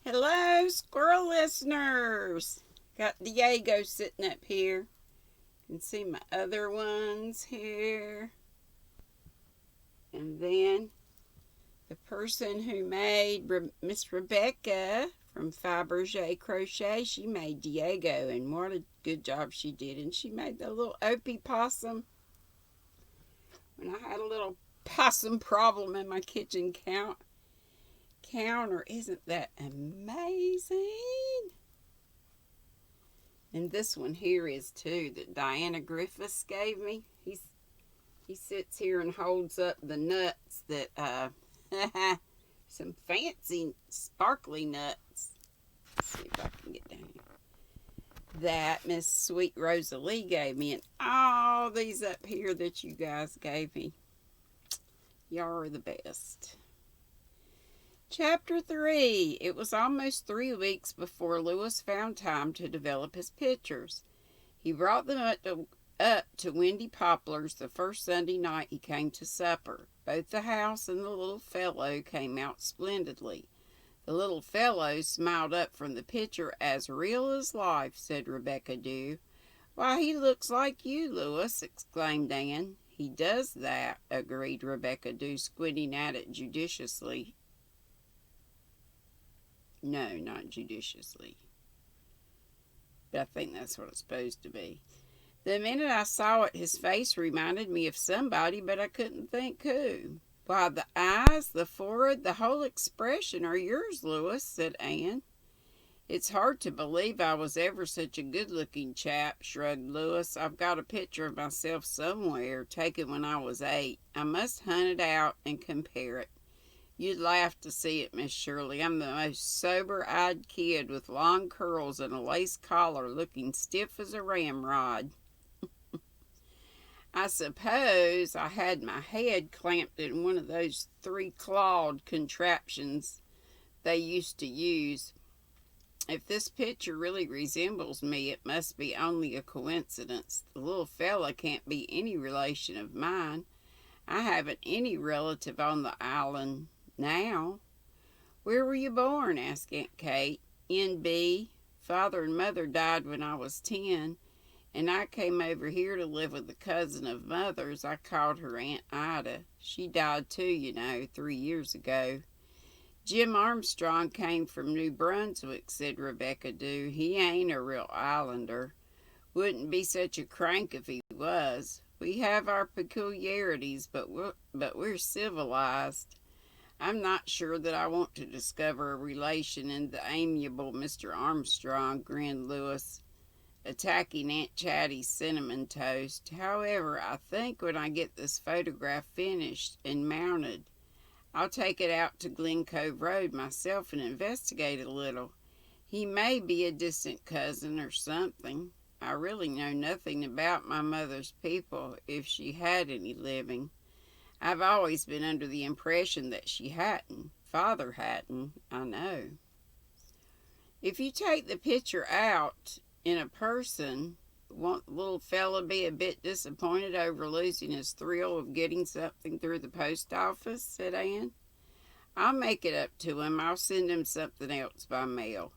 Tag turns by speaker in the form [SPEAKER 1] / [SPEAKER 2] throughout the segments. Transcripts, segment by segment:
[SPEAKER 1] Hello, squirrel listeners. Got Diego sitting up here. You can see my other ones here. And then the person who made Miss Rebecca from Fabergé Crochet, she made Diego, and what a good job she did. And she made the little AOWP possum. When I had a little possum problem in my kitchen counter. Isn't that amazing? And this one here is too, that Diana Griffiths gave me. He sits here and holds up the nuts that some fancy sparkly nuts. Let's see if I can get down here. That Miss Sweet Rosalie gave me, and all these up here that you guys gave me. Y'all are the best. Chapter 3. It was almost 3 weeks before Lewis found time to develop his pictures. He brought them up to Windy Poplar's the first Sunday night he came to supper. Both the house and the little fellow came out splendidly. The little fellow smiled up from the picture as real as life, said Rebecca Dew. Why, he looks like you, Lewis, exclaimed Anne. He does that, agreed Rebecca Dew, squinting at it judiciously. No, not judiciously. But I think that's what it's supposed to be. The minute I saw it, his face reminded me of somebody, but I couldn't think who. Why, the eyes, the forehead, the whole expression are yours, Lewis, said Anne. It's hard to believe I was ever such a good-looking chap, shrugged Lewis. I've got a picture of myself somewhere, taken when I was 8. I must hunt it out and compare it. You'd laugh to see it, Miss Shirley. I'm the most sober-eyed kid with long curls and a lace collar looking stiff as a ramrod. I suppose I had my head clamped in one of those 3-clawed contraptions they used to use. If this picture really resembles me, it must be only a coincidence. The little fella can't be any relation of mine. I haven't any relative on the island now. Where were you born? Asked Aunt Kate. N.B. Father and Mother died when I was 10, and I came over here to live with a cousin of Mother's. I called her Aunt Ida. She died too, 3 years ago. Jim Armstrong came from New Brunswick, said Rebecca Dew. He ain't a real islander. Wouldn't be such a crank if he was. We have our peculiarities, but we're civilized. I'm not sure that I want to discover a relation in the amiable Mr. Armstrong, grinned Lewis, attacking Aunt Chatty's cinnamon toast. However, I think when I get this photograph finished and mounted, I'll take it out to Glen Cove Road myself and investigate a little. He may be a distant cousin or something. I really know nothing about my mother's people, if she had any living. I've always been under the impression that she hadn't. Father hadn't, I know. If you take the picture out in a person, won't the little fella be a bit disappointed over losing his thrill of getting something through the post office? Said Anne. I'll make it up to him. I'll send him something else by mail.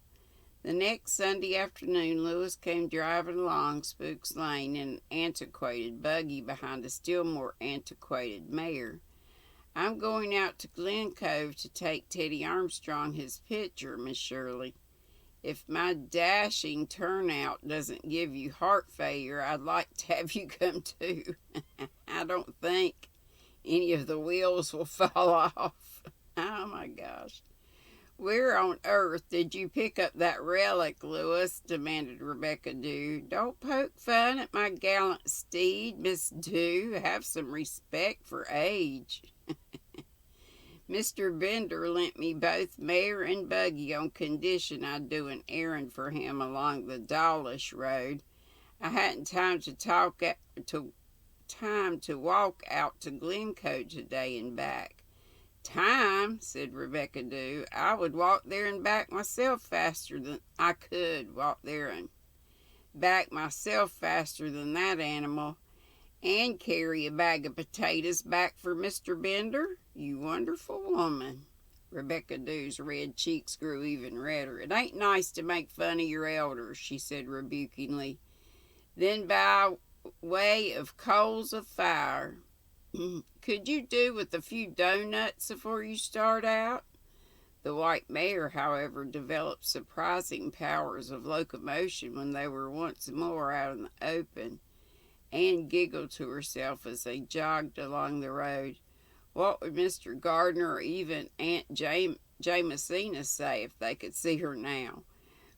[SPEAKER 1] The next Sunday afternoon, Lewis came driving along Spook's Lane in an antiquated buggy behind a still more antiquated mare. I'm going out to Glen Cove to take Teddy Armstrong his picture, Miss Shirley. If my dashing turnout doesn't give you heart failure, I'd like to have you come too. I don't think any of the wheels will fall off. Oh my gosh. Where on earth did you pick up that relic, Lewis? Demanded Rebecca Dew. Don't poke fun at my gallant steed, Miss Dew. Have some respect for age. Mr. Bender lent me both mare and buggy on condition I'd do an errand for him along the Dawlish Road. I hadn't time to walk out to Glencoe today and back. Time, said Rebecca Dew. I would walk there and back myself faster than I could walk there and back myself faster than that animal, and carry a bag of potatoes back for Mr. Bender. You wonderful woman. Rebecca Dew's red cheeks grew even redder. "It ain't nice to make fun of your elders," she said rebukingly. Then, by way of coals of fire, "Could you do with a few doughnuts before you start out?" The white mare, however, developed surprising powers of locomotion when they were once more out in the open. Anne giggled to herself as they jogged along the road. What would Mr. Gardner or even Aunt Jamesina say if they could see her now?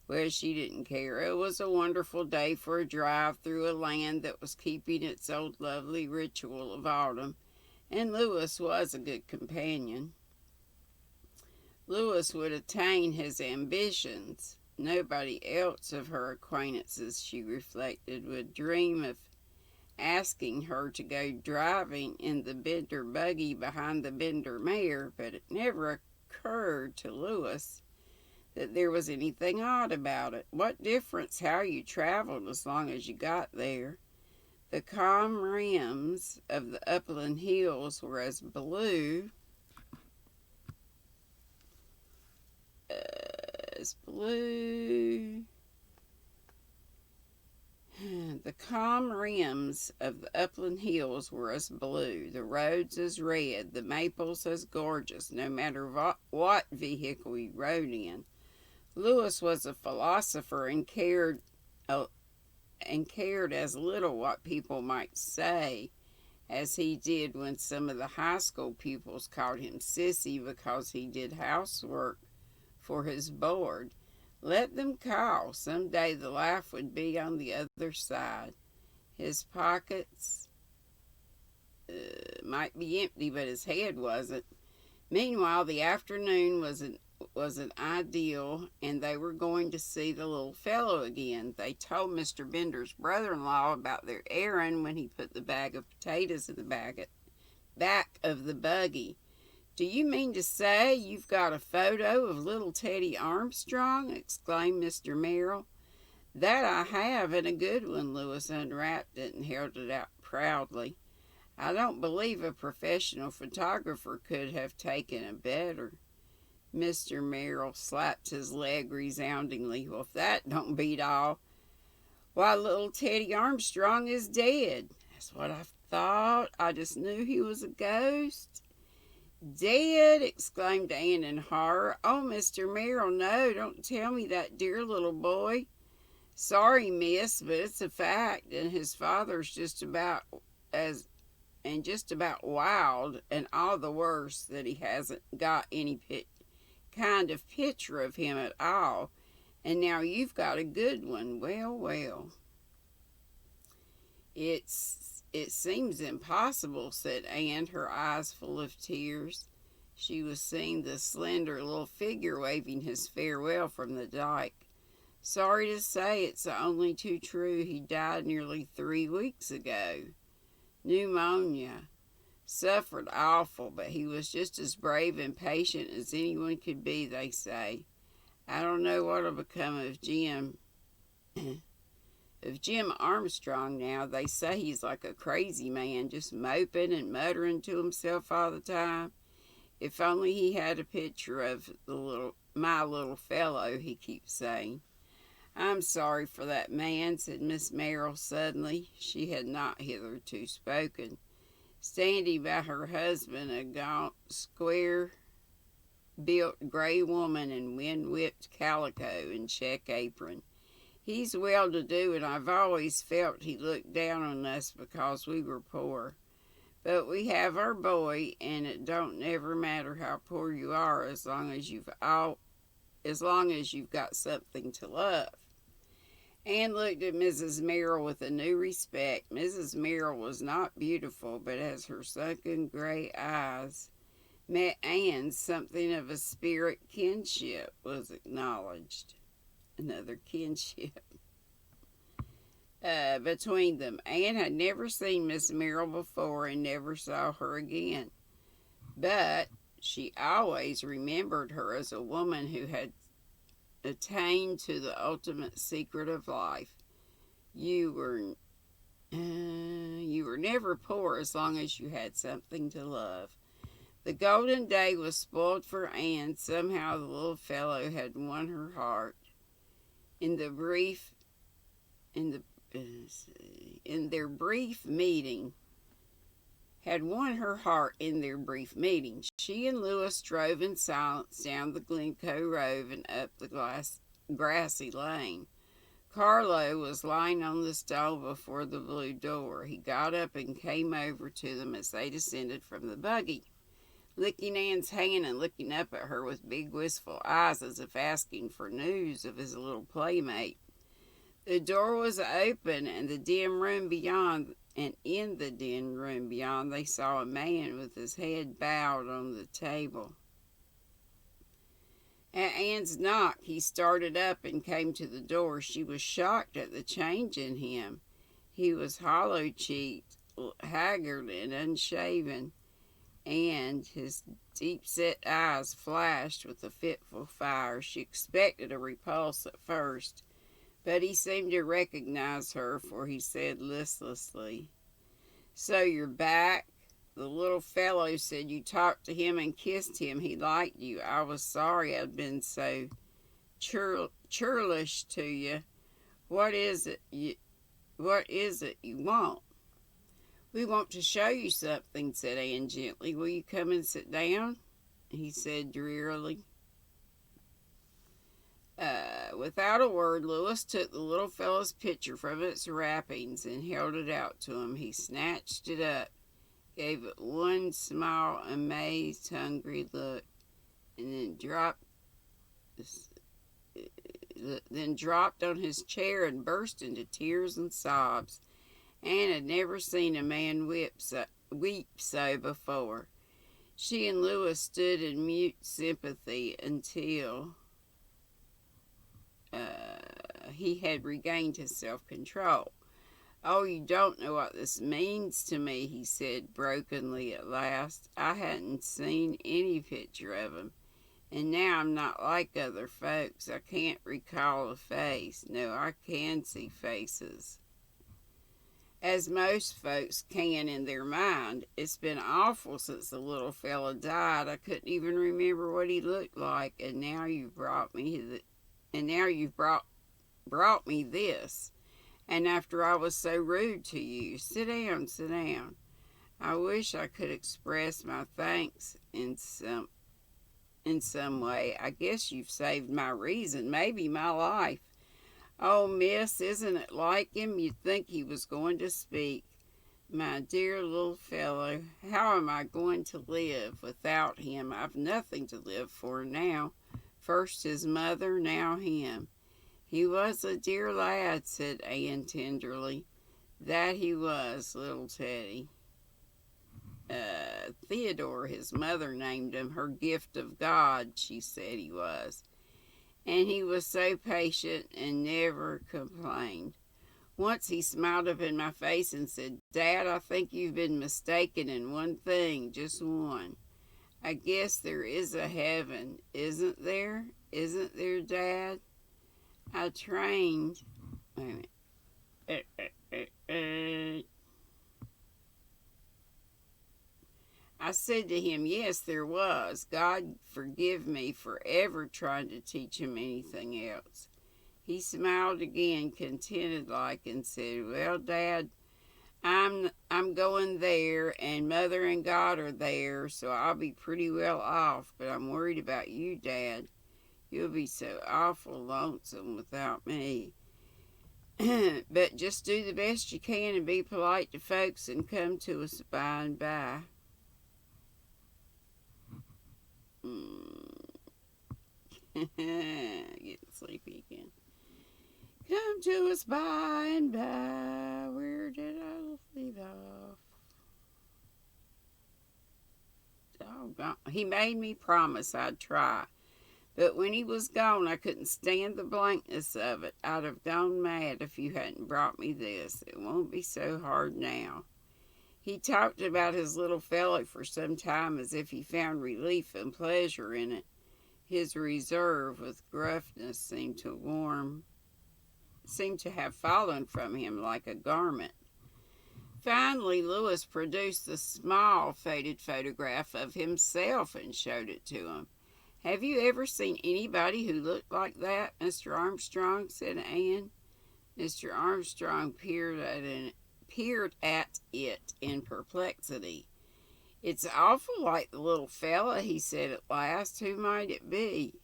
[SPEAKER 1] Well, she didn't care. It was a wonderful day for a drive through a land that was keeping its old lovely ritual of autumn, and Lewis was a good companion. Lewis would attain his ambitions. Nobody else of her acquaintances, she reflected, would dream of asking her to go driving in the Bender buggy behind the Bender mare, but it never occurred to Lewis that there was anything odd about it. What difference how you traveled as long as you got there? The calm rims of the upland hills were as blue The calm rims of the upland hills were as blue, the roads as red, the maples as gorgeous, no matter what vehicle he rode in. Lewis was a philosopher and cared as little what people might say as he did when some of the high school pupils called him sissy because he did housework for his board. Let them call. Some day the laugh would be on the other side. His pockets might be empty, but his head wasn't. Meanwhile, the afternoon was an ideal, and they were going to see the little fellow again. They told Mr. Bender's brother-in-law about their errand when he put the bag of potatoes in the back of the buggy. "Do you mean to say you've got a photo of little Teddy Armstrong?" exclaimed Mr. Merrill. "That I have, and a good one." Lewis unwrapped it and held it out proudly. "I don't believe a professional photographer could have taken a better." Mr. Merrill slapped his leg resoundingly. "Well, if that don't beat all, why, little Teddy Armstrong is dead." "That's what I thought. I just knew he was a ghost." "Dead!" exclaimed Anne in horror. "Oh, Mr. Merrill, no, don't tell me that dear little boy." "Sorry, miss, but it's a fact, and his father's just about wild, and all the worse that he hasn't got any kind of picture of him at all, and now you've got a good one. Well, well." It seems impossible," said Anne, her eyes full of tears. She was seeing the slender little figure waving his farewell from the dike. "Sorry to say it's only too true. He died nearly 3 weeks ago. Pneumonia. Suffered awful, but he was just as brave and patient as anyone could be, they say. I don't know what'll become of Jim Armstrong now. They say he's like a crazy man, just moping and muttering to himself all the time. If only he had a picture of my little fellow," he keeps saying. "I'm sorry for that man," said Miss Merrill suddenly. She had not hitherto spoken. Standing by her husband, a gaunt, square-built gray woman in wind-whipped calico and check apron. "He's well-to-do, and I've always felt he looked down on us because we were poor. But we have our boy, and it don't never matter how poor you are as long as you've got something to love." Anne looked at Mrs. Merrill with a new respect. Mrs. Merrill was not beautiful, but as her sunken gray eyes met Anne's, something of a spirit kinship was acknowledged. Another kinship between them. Anne had never seen Miss Merrill before and never saw her again, but she always remembered her as a woman who had attained to the ultimate secret of life. You were never poor as long as you had something to love. The golden day was spoiled for Anne. Somehow the little fellow had won her heart. In the brief, in the in their brief meeting, had won her heart in their brief meeting. She and Louis drove in silence down the Glencoe Road and up the grassy lane. Carlo was lying on the stone before the blue door. He got up and came over to them as they descended from the buggy, licking Anne's hand and looking up at her with big wistful eyes as if asking for news of his little playmate. The door was open, and in the dim room beyond they saw a man with his head bowed on the table. At Anne's knock, he started up and came to the door. She was shocked at the change in him. He was hollow-cheeked, haggard, and unshaven, and his deep-set eyes flashed with a fitful fire. She expected a repulse at first, but he seemed to recognize her, for he said listlessly, "So you're back? The little fellow said you talked to him and kissed him. He liked you. I was sorry I'd been so churlish to you. What is it you want?" "We want to show you something," said Anne gently. "Will you come and sit down?" he said drearily. Without a word, Louis took the little fellow's picture from its wrappings and held it out to him. He snatched it up, gave it one small, amazed, hungry look, and then dropped on his chair and burst into tears and sobs. Anne had never seen a man weep so before. She and Louis stood in mute sympathy until he had regained his self-control. "Oh, you don't know what this means to me," he said brokenly at last. "I hadn't seen any picture of him, and now I'm not like other folks. I can't recall a face. No, I can see faces, as most folks can in their mind. It's been awful since the little fella died. I couldn't even remember what he looked like, and now you've brought me this. And after I was so rude to you. Sit down, sit down. I wish I could express my thanks in some way. I guess you've saved my reason, maybe my life. Oh, miss, isn't it like him? You'd think he was going to speak. My dear little fellow, how am I going to live without him? I've nothing to live for now. First his mother, now him." "He was a dear lad," said Anne tenderly. "That he was, little Teddy. Theodore, his mother named him, her gift of God, she said he was. And he was so patient and never complained. Once he smiled up in my face and said, 'Dad, I think you've been mistaken in one thing, just one. I guess there is a heaven, isn't there? Isn't there, Dad?' I trained..." Wait a minute. I said to him, yes, there was. God forgive me for ever trying to teach him anything else. He smiled again, contented-like, and said, 'Well, Dad, I'm going there, and Mother and God are there, so I'll be pretty well off, but I'm worried about you, Dad. You'll be so awful lonesome without me. But just do the best you can and be polite to folks and come to us by and by.'" Getting sleepy again. "Come to us by and by." Where did I leave off? Oh, he made me promise I'd try. But when he was gone, I couldn't stand the blankness of it. I'd have gone mad if you hadn't brought me this. It won't be so hard now. He talked about his little fellow for some time as if he found relief and pleasure in it. His reserve with gruffness seemed to have fallen from him like a garment. Finally, Lewis produced the small, faded photograph of himself and showed it to him. "Have you ever seen anybody who looked like that, Mr. Armstrong?" said Anne. Mr. Armstrong peered at it in perplexity. "It's awful like the little fella," he said at last. "Who might it be?"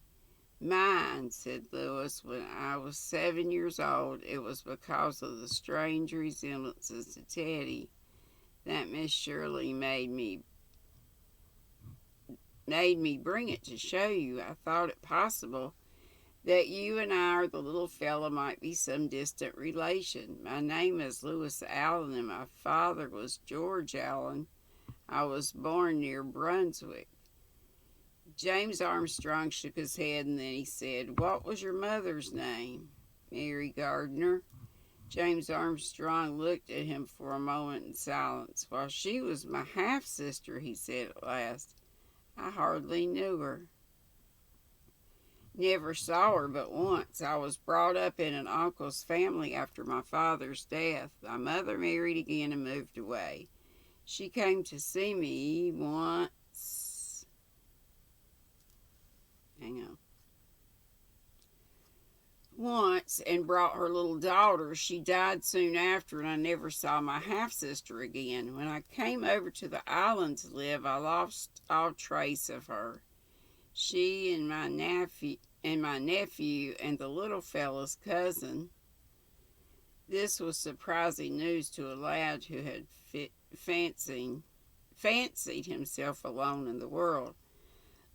[SPEAKER 1] "Mine," said Lewis. "When I was 7 years old, it was because of the strange resemblances to Teddy that Miss Shirley made me bring it to show you. I thought it possible that you and I or the little fella might be some distant relation. My name is Lewis Allen, and my father was George Allen. I was born near Brunswick." James Armstrong shook his head, and then he said, "What was your mother's name?" "Mary Gardner." James Armstrong looked at him for a moment in silence. "Well, she was my half-sister," he said at last. "I hardly knew her. Never saw her but once. I was brought up in an uncle's family after my father's death. My mother married again and moved away. She came to see me once and brought her little daughter. She died soon after, and I never saw my half-sister again. When I came over to the island to live, I lost all trace of her. She and my nephew and the little fellow's cousin." This was surprising news to a lad who had fancied himself alone in the world.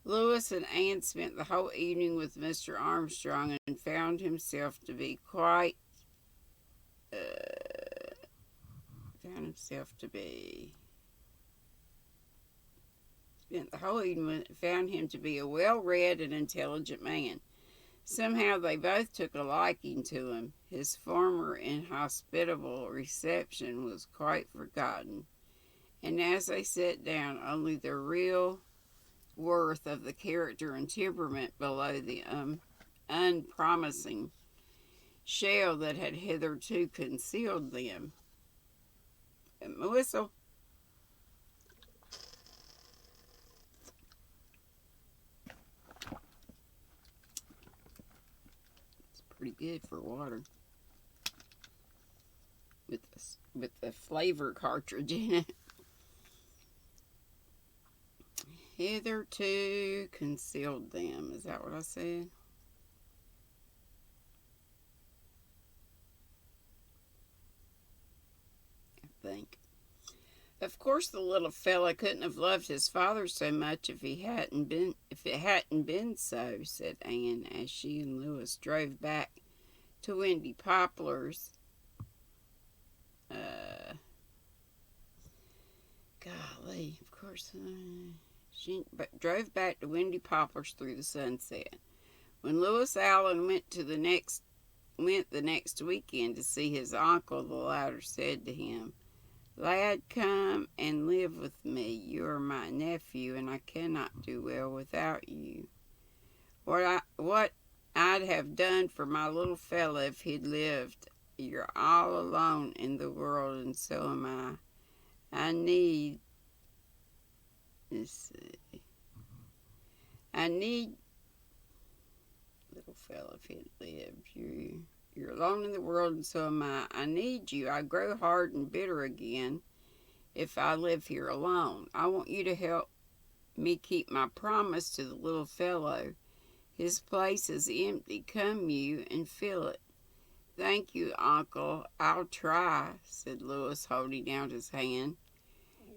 [SPEAKER 1] Lewis and Anne spent the whole evening with Mr. Armstrong and found himself to be found him to be a well-read and intelligent man. Somehow they both took a liking to him. His former inhospitable reception was quite forgotten, and as they sat down, only the real worth of the character and temperament below the unpromising shell that had hitherto concealed them. My whistle. It's pretty good for water with the flavor cartridge in it. Hitherto concealed them. Is that what I said? I think. Of course, the little fella couldn't have loved his father so much if it hadn't been so, said Anne, as she and Lewis drove back to Windy Poplars. Golly, of course. She drove back to Windy Poplars through the sunset. When Lewis Allen went the next weekend to see his uncle, the latter said to him, "Lad, come and live with me. You are my nephew, and I cannot do well without you. What I'd have done for my little fella if he'd lived. You're all alone in the world, and so am I. I need little fella, if he'd lived. You're alone in the world, and so am I. I need you. I grow hard and bitter again if I live here alone. I want you to help me keep my promise to the little fellow. His place is empty. Come you and fill it." "Thank you, Uncle. I'll try," said Lewis, holding out his hand.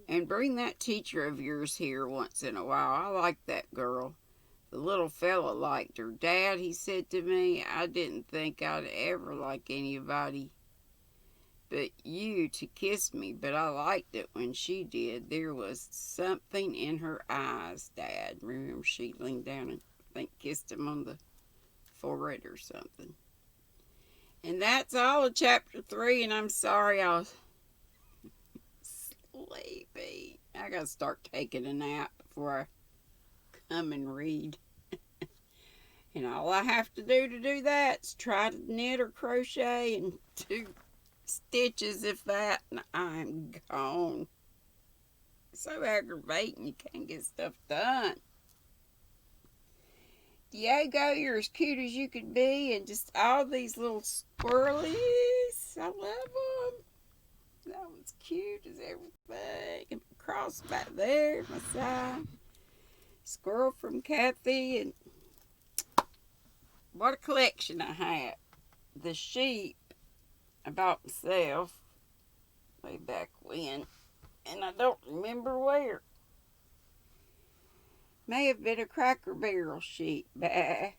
[SPEAKER 1] "And bring that teacher of yours here once in a while. I like that girl." The little fella liked her. "Dad," he said to me, "I didn't think I'd ever like anybody but you to kiss me, but I liked it when she did. There was something in her eyes, Dad." Remember, she leaned down and I think kissed him on the forehead or something. And that's all of chapter 3, and I'm sorry I was sleepy. I gotta start taking a nap before I come and read. And all I have to do that is try to knit or crochet and do stitches, if that, and I'm gone. So aggravating, you can't get stuff done. Diego, you're as cute as you could be, and just all these little squirrelies. I love them. That one's cute as everything. And cross back there, my side. Squirrel from Kathy, and what a collection I have. The sheep I bought myself way back when, and I don't remember where. May have been a Cracker Barrel sheep, bah.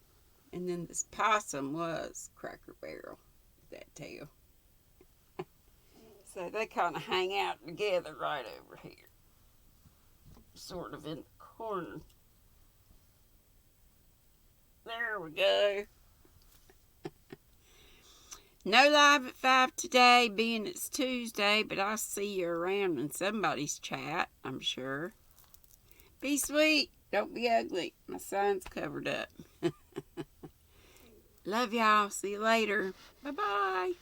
[SPEAKER 1] And then this possum was Cracker Barrel, that tail. So they kind of hang out together right over here, sort of in the corner. There we go. No live at 5 today, being it's Tuesday, but I'll see you around in somebody's chat, I'm sure. Be sweet. Don't be ugly. My sign's covered up. Love y'all. See you later. Bye-bye.